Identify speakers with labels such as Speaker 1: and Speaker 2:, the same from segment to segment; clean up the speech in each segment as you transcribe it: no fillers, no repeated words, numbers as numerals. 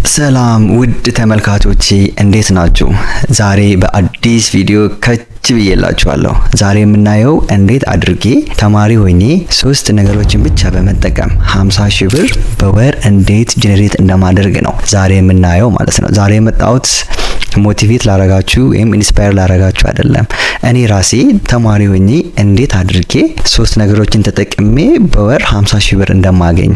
Speaker 1: ሰላም ውድ ተመልካቾቼ እንዴት ናችሁ? ዛሬ በአዲስ ቪዲዮ ከች ብዬላችኋለሁ። ዛሬ የምናየው እንዴት አድርጌ ተማሪ ሆኜ 3 ነገሮችን ብቻ በመጠቀም 50 ሺህ ብር በወር እንዴት ጄኔሬት እንደማደርግ ነው ዛሬ የምናየው ማለት ነው። ዛሬ የመጣሁት ሞቲቬት ላረጋችሁ ወይም ኢንስፓየር ላረጋችሁ አይደለም። እኔ ራሴ ተማሪ ሆኜ እንዴት አድርጌ 3 ነገሮችን ተጠቅሜ በወር 50 ሺህ ብር እንደማገኝ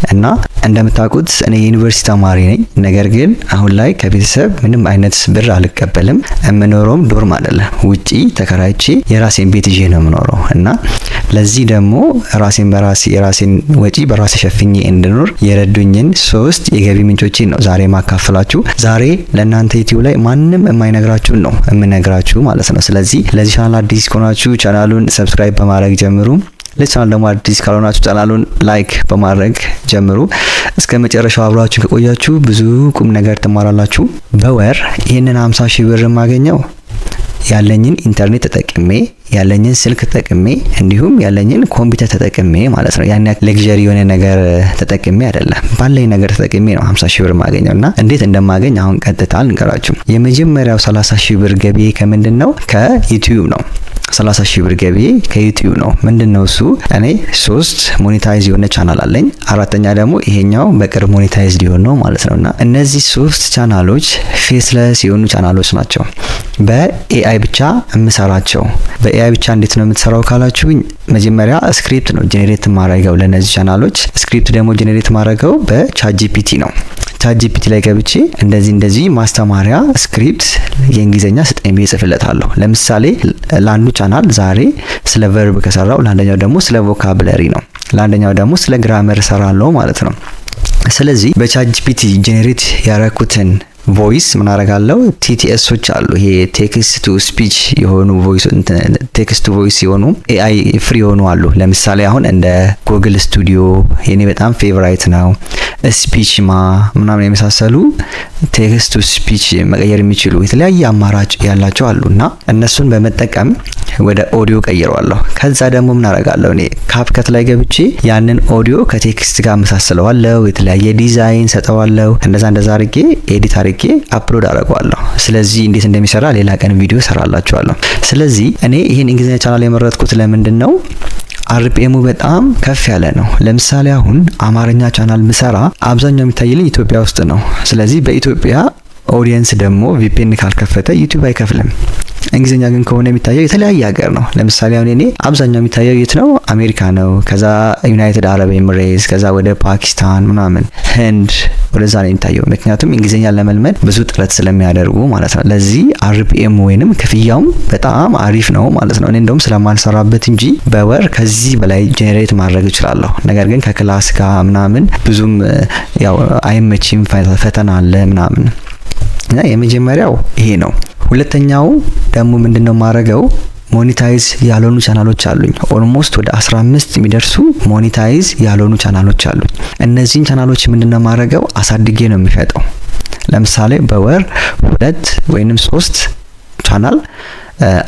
Speaker 1: እና እንደምታውቁት እኔ ዩኒቨርሲቲ ተማሪ ነኝ። ነገር ግን አሁን ላይ ከቤተሰብ ምንም አይነት ብር አልቀበልም። የምኖረውም ዶርም አይደለም፣ ውጪ ተከራይቼ የራሴን ቤት ይዤ ነው የምኖረው እና ለዚህ ደግሞ የራሴን ወጪ በራሴ ሸፍኜ እንድኖር የረዱኝን 3 የገቢ ምንጮችን ነው ዛሬ ማካፈላችሁ። ዛሬ ለእናንተ ዩቲዩብ ላይ ማንም የማይነግራችሁን ነው የምነግራችሁ ማለት ነው። ስለዚህ ለዚህ ቻናል አዲስ ከሆናችሁ ቻናሉን ሰብስክራይብ በማድረግ ጀምሩ። ለቻናል ደግሞ አዲስ ካልሆናችሁ ቻናሉን ላይክ በማድረግ ጀምሩ። እስከ መጨረሻው አብራችሁ ከቆያችሁ ብዙ ቁም ነገር ትማራላችሁ። በወር ይሄንን 50 ሺህ ብር የማገኘው ያለኝን ኢንተርኔት ተጠቅሜ ያለኝን ስልክ ተጠቅሜ እንዲሁም ያለኝን ኮምፒውተር ተጠቅሜ ማለት ነው። ያን ለግዠሪ የሆነ ነገር ተጠቅሜ አይደለም፣ ባለኝ ነገር ተጠቅሜ ነው 50 ሺህ ብር ማገኘውና እንዴት እንደማገኝ አሁን ቀጥታ ልንገራችሁ። የመጀመሪያው 30 ሺህ ብር ገቢ ከምንድነው? ከዩቲዩብ ነው። 30 ሺህ ብር ገቢ ከዩቲዩብ ነው። ምንድነው እሱ? እኔ 3 ሞኔታይዝ የሆነ ቻናል አለኝ። አራተኛ ደግሞ ይሄኛው በቅርብ ሞኔታይዝ ሊሆን ነው ማለት ነውና እነዚህ 3 ቻናሎች ፌስለስ የሆኑ ቻናሎች ናቸው። በኤአይ ብቻ የምሰራቸው። በኤአይ ብቻ እንዴት ነው የምትሰራው ካላችሁኝ፣ መጀመሪያ ስክሪፕት ነው ጄኔሬት ማድረገው ለነዚህ ቻናሎች። ስክሪፕት ደግሞ ጄኔሬት ማድረገው በቻትጂፒቲ ነው። ቻትጂፒቲ ላይ ገብቼ እንደዚህ ማስተማሪያ ስክሪፕት የእንግሊዘኛ ስጠኝ ብዬ ጽፍለታለሁ። ለምሳሌ ለአንዱ ቻናል ዛሬ ስለ ቨርብ ከሰራው፣ ለአንደኛው ደግሞ ስለ ቮካብለሪ ነው፣ ለአንደኛው ደግሞ ስለ ግራመር ሰራለው ማለት ነው። ስለዚህ በቻትጂፒቲ ጄኔሬት ያረኩትን ቮይስ ምን አረጋለሁ? ቲቲኤሶች አሉ። ይሄ ቴክስት ቱ ስፒች የሆኑ ቮይስ ቴክስት ቱ ቮይስ የሆኑ ኤአይ ፍሪ የሆኑ አሉ። ለምሳሌ አሁን እንደ ጉግል ስቱዲዮ የኔ በጣም ፌቨራይት ነው። ስፒችማ ምናምን የመሳሰሉ ቴክስት ቱ ስፒች መቀየር የሚችሉ የተለያየ አማራጭ ያላቸው አሉና እነሱን በመጠቀም ወደ ኦዲዮ ቀይረዋለሁ። ከዛ ደግሞ ምን አረጋለሁ? እኔ ካፕከት ላይ ገብቼ ያንን ኦዲዮ ከቴክስት ጋር መሳሰለዋለሁ። የተለያየ ዲዛይን ሰጠዋለሁ። እንደዛ አድርጌ ኤዲት አድርጌ አፕሎድ አደርገዋለሁ። ስለዚህ እንዴት እንደሚሰራ ሌላ ቀን ቪዲዮ ሰራላችኋለሁ። ስለዚህ እኔ ይሄን እንግሊዝኛ ቻናል የመረጥኩት ለምንድን ነው? አርፒኤሙ በጣም ከፍ ያለ ነው። ለምሳሌ አሁን አማርኛ ቻናል ምሰራ አብዛኛው የሚታይልኝ ኢትዮጵያ ውስጥ ነው። ስለዚህ በኢትዮጵያ ኦዲየንስ ደግሞ ቪፒኤን ካልከፈተ ዩቲዩብ አይከፍልም። እንግሊዝኛ ግን ከሆነ የሚታየው የተለያየ ሀገር ነው። ለምሳሌ አሁን እኔ አብዛኛው የሚታየው የት ነው? አሜሪካ ነው። ከዛ ዩናይትድ አረብ ኤሚሬትስ፣ ከዛ ወደ ፓኪስታን ምናምን፣ ህንድ ወደዛ ነው የሚታየው። ምክንያቱም እንግሊዝኛ ለመልመድ ብዙ ጥረት ስለሚያደርጉ ማለት ነው። ለዚህ አርፒኤም ወይንም ክፍያውም በጣም አሪፍ ነው ማለት ነው። እኔ እንደውም ስለማልሰራበት እንጂ በወር ከዚህ በላይ ጄኔሬት ማድረግ እችላለሁ። ነገር ግን ከክላስ ጋር ምናምን ብዙም ያው አይመችም፣ ፈተና አለ ምናምን እና የመጀመሪያው ይሄ ነው። ሁለተኛው ደግሞ ምንድነው ማረገው? ሞኔታይዝ ያልሆኑ ቻናሎች አሉኝ። ኦልሞስት ወደ 15 የሚደርሱ ሞኔታይዝ ያልሆኑ ቻናሎች አሉኝ። እነዚህን ቻናሎች ምንድነው ማረገው? አሳድጌ ነው የሚሸጠው። ለምሳሌ በወር 2 ወይንም 3 ቻናል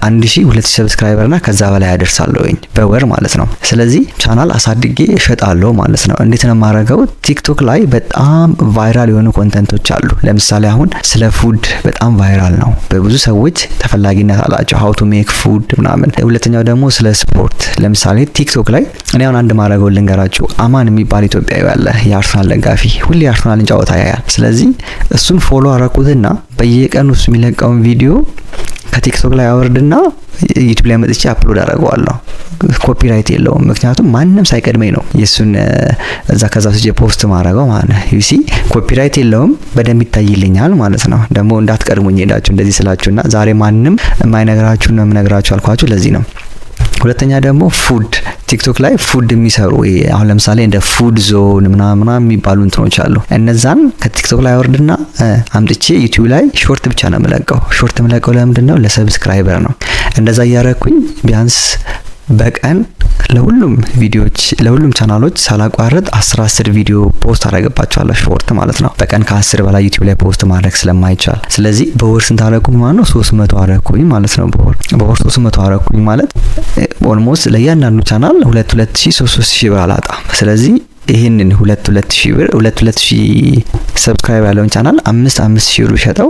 Speaker 1: 1000-2000 ሰብስክራይበር እና ከዛ በላይ ያደርሳለሁኝ በወር ማለት ነው። ስለዚህ ቻናል አሳድጌ እሸጣለሁ ማለት ነው። እንዴት ነው ማረገው? ቲክቶክ ላይ በጣም ቫይራል የሆኑ ኮንተንቶች አሉ። ለምሳሌ አሁን ስለ ፉድ በጣም ቫይራል ነው፣ በብዙ ሰዎች ተፈላጊነት አላቸው። ሃው ቱ ሜክ ፉድ ምናምን። ሁለተኛው ደግሞ ስለ ስፖርት። ለምሳሌ ቲክቶክ ላይ እኔ አሁን አንድ ማረገው ልንገራችሁ። አማን የሚባል ኢትዮጵያዊ አለ፣ የአርሰናል ደጋፊ፣ ሁሌ የአርሰናልን ጨዋታ ያያል። ስለዚህ እሱን ፎሎ አረኩትና በየቀኑ እሱ የሚለቀውን ቪዲዮ ከቲክቶክ ላይ አወርድና ዩቲዩብ ላይ መጥቼ አፕሎድ አደርገዋለሁ። ኮፒራይት የለውም፣ ምክንያቱም ማንም ሳይቀድመኝ ነው የሱን ከዛ ስጄ ፖስት ማድረገው ማለት ነው። ዩሲ ኮፒራይት የለውም፣ በደንብ ይታይልኛል ማለት ነው። ደግሞ እንዳትቀድሙኝ ሄዳችሁ እንደዚህ ስላችሁና ዛሬ ማንም የማይነግራችሁ ነው የምነግራችሁ አልኳችሁ። ለዚህ ነው። ሁለተኛ ደግሞ ፉድ ቲክቶክ ላይ ፉድ የሚሰሩ አሁን ለምሳሌ እንደ ፉድ ዞን ምናምን የሚባሉ እንትኖች አሉ። እነዛን ከቲክቶክ ላይ አወርድና አምጥቼ ዩቲዩብ ላይ ሾርት ብቻ ነው የምለቀው። ሾርት የምለቀው ለምንድን ነው? ለሰብስክራይበር ነው። እንደዛ እያረኩኝ ቢያንስ በቀን ለሁሉም ቪዲዮዎች ለሁሉም ቻናሎች ሳላቋርጥ 10 ቪዲዮ ፖስት አደረግባቸዋለሁ፣ ሾርት ማለት ነው። በቀን ከ10 በላይ ዩቲዩብ ላይ ፖስት ማድረግ ስለማይቻል፣ ስለዚህ በወር ስንት አደረኩኝ ማለት ነው? 300 አደረኩኝ ማለት ነው። በወር 300 አደረኩኝ ማለት ኦልሞስት ለእያንዳንዱ ቻናል 2000 3000 ብር አላጣም። ስለዚህ ይሄንን 2,000 ብር 2,000 ሰብስክራይብ ያለውን ቻናል 5,000 ብር ሸጠው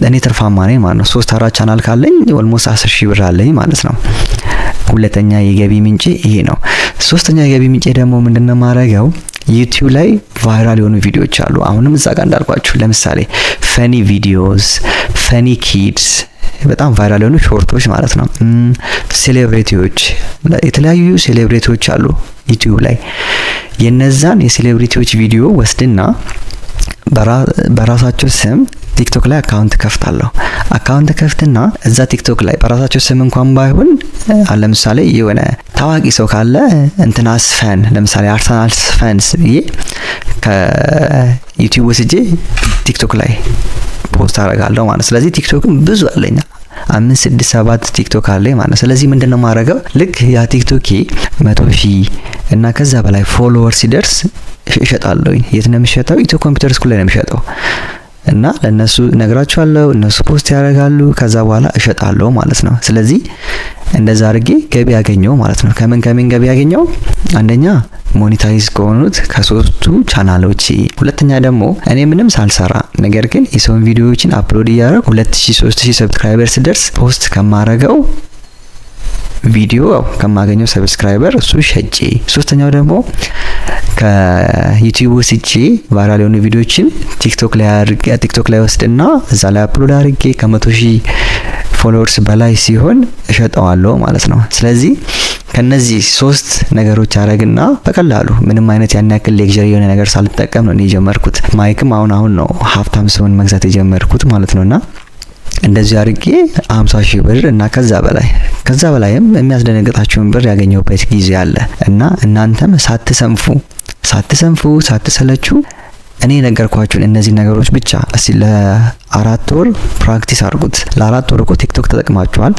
Speaker 1: እኔ ትርፋማ ነኝ ማለት ነው። 3-4 ቻናል ካለኝ ኦልሞስት 10,000 ብር አለኝ ማለት ነው። ሁለተኛ የገቢ ምንጭ ይሄ ነው። ሶስተኛ የገቢ ምንጭ ደግሞ ምንድነው ማረጋው? ዩቲዩብ ላይ ቫይራል የሆኑ ቪዲዮዎች አሉ። አሁንም እዛ ጋር እንዳልኳችሁ ለምሳሌ ፈኒ ቪዲዮስ፣ ፈኒ ኪድስ በጣም ቫይራል የሆኑ ሾርቶች ማለት ነው። ሴሌብሪቲዎች፣ የተለያዩ ሴሌብሪቲዎች አሉ ዩቲዩብ ላይ። የነዛን የሴሌብሪቲዎች ቪዲዮ ወስድና በራሳቸው ስም ቲክቶክ ላይ አካውንት ከፍታለሁ። አካውንት ከፍትና እዛ ቲክቶክ ላይ በራሳቸው ስም እንኳን ባይሆን ለምሳሌ የሆነ ታዋቂ ሰው ካለ እንትናስ ፈን ለምሳሌ አርሰናል ፈንስ ብዬ ከዩቲዩብ ወስጄ ቲክቶክ ላይ ፖስት አደርጋለሁ ማለት። ስለዚህ ቲክቶክም ብዙ አለኝ 5-6-7 ቲክቶክ አለኝ ማለት። ስለዚህ ምንድነው ማረጋው? ልክ ያ ቲክቶክ 100,000 እና ከዛ በላይ ፎሎወር ሲደርስ እሸጣለሁ። የት ነው የምሸጠው? ኢትዮ ኮምፒውተር ስኩል ላይ ነው የምሸጠው። እና ለነሱ ነግራቸዋለሁ፣ እነሱ ፖስት ያደርጋሉ፣ ከዛ በኋላ እሸጣለሁ ማለት ነው። ስለዚህ እንደዛ አድርጌ ገቢ ያገኘው ማለት ነው። ከምን ገቢ ያገኘው? አንደኛ ሞኔታይዝ ከሆኑት ከሶስቱ ቻናሎች፣ ሁለተኛ ደግሞ እኔ ምንም ሳልሰራ ነገር ግን የሰውን ቪዲዮዎችን አፕሎድ እያደረኩ 2,000-3,000 ሰብስክራይበር ሲደርስ ፖስት ከማረገው ቪዲዮ ከማገኘው ሰብስክራይበር እሱ ሸጬ፣ ሶስተኛው ደግሞ ከዩቲዩብ ወስጄ ቫይራል የሆኑ ቪዲዮዎችን ቲክቶክ ላይ ወስድና እዛ ላይ አፕሎድ አድርጌ ከ100,000 ፎሎወርስ በላይ ሲሆን እሸጠዋለሁ ማለት ነው። ስለዚህ ከነዚህ 3 ነገሮች አረግና በቀላሉ ምንም አይነት ያን ያክል ሌክዠሪ የሆነ ነገር ሳልጠቀም ነው የጀመርኩት። ማይክም አሁን ነው ሀብታም ሰውን መግዛት የጀመርኩት ማለት ነውና እንደዚህ አድርጌ 50,000 ብር እና ከዛ በላይም የሚያስደነግጣችሁን ብር ያገኘሁበት ጊዜ አለ። እና እናንተም ሳትሰለቹ እኔ ነገርኳችሁን እነዚህ ነገሮች ብቻ እስቲ ለ4 ወር ፕራክቲስ አድርጉት። ለ4 ወር እኮ ቲክቶክ ተጠቅማችኋል።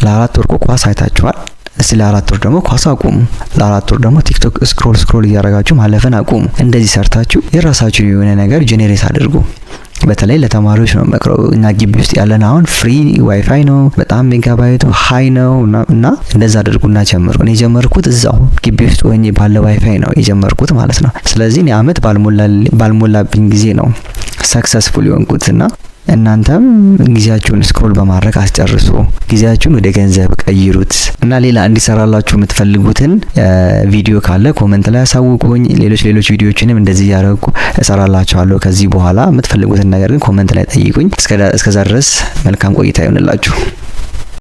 Speaker 1: ለ4 ወር እኮ ኳስ አይታችኋል። እስቲ ለ4 ወር ደግሞ ኳስ አቁሙ። ለ4 ወር ደግሞ ቲክቶክ ስክሮል እያደረጋችሁ ማለፍን አቁሙ። እንደዚህ ሰርታችሁ የራሳችሁ የሆነ ነገር ጄኔሬት አድርጉ። በተለይ ለተማሪዎች ነው መክረው። እና ግቢ ውስጥ ያለን አሁን ፍሪ ዋይፋይ ነው፣ በጣም ሜጋባይቱ ሃይ ነው እና እንደዛ አድርጉና ጀምሩ። እኔ የጀመርኩት እዛው ግቢ ውስጥ ሆኜ ባለ ዋይፋይ ነው የጀመርኩት ማለት ነው። ስለዚህ እኔ አመት ባልሞላብኝ ጊዜ ነው ሰክሰስፉል የሆንኩትና እናንተም ጊዜያችሁን ስክሮል በማድረግ አስጨርሱ። ጊዜያችሁን ወደ ገንዘብ ቀይሩት። እና ሌላ እንዲሰራላችሁ የምትፈልጉትን ቪዲዮ ካለ ኮሜንት ላይ አሳውቁኝ። ሌሎች ቪዲዮዎችንም እንደዚህ ያደረኩ እሰራላችኋለሁ ከዚህ በኋላ። የምትፈልጉትን ነገር ግን ኮሜንት ላይ ጠይቁኝ። እስከዛ ድረስ መልካም ቆይታ ይሁንላችሁ።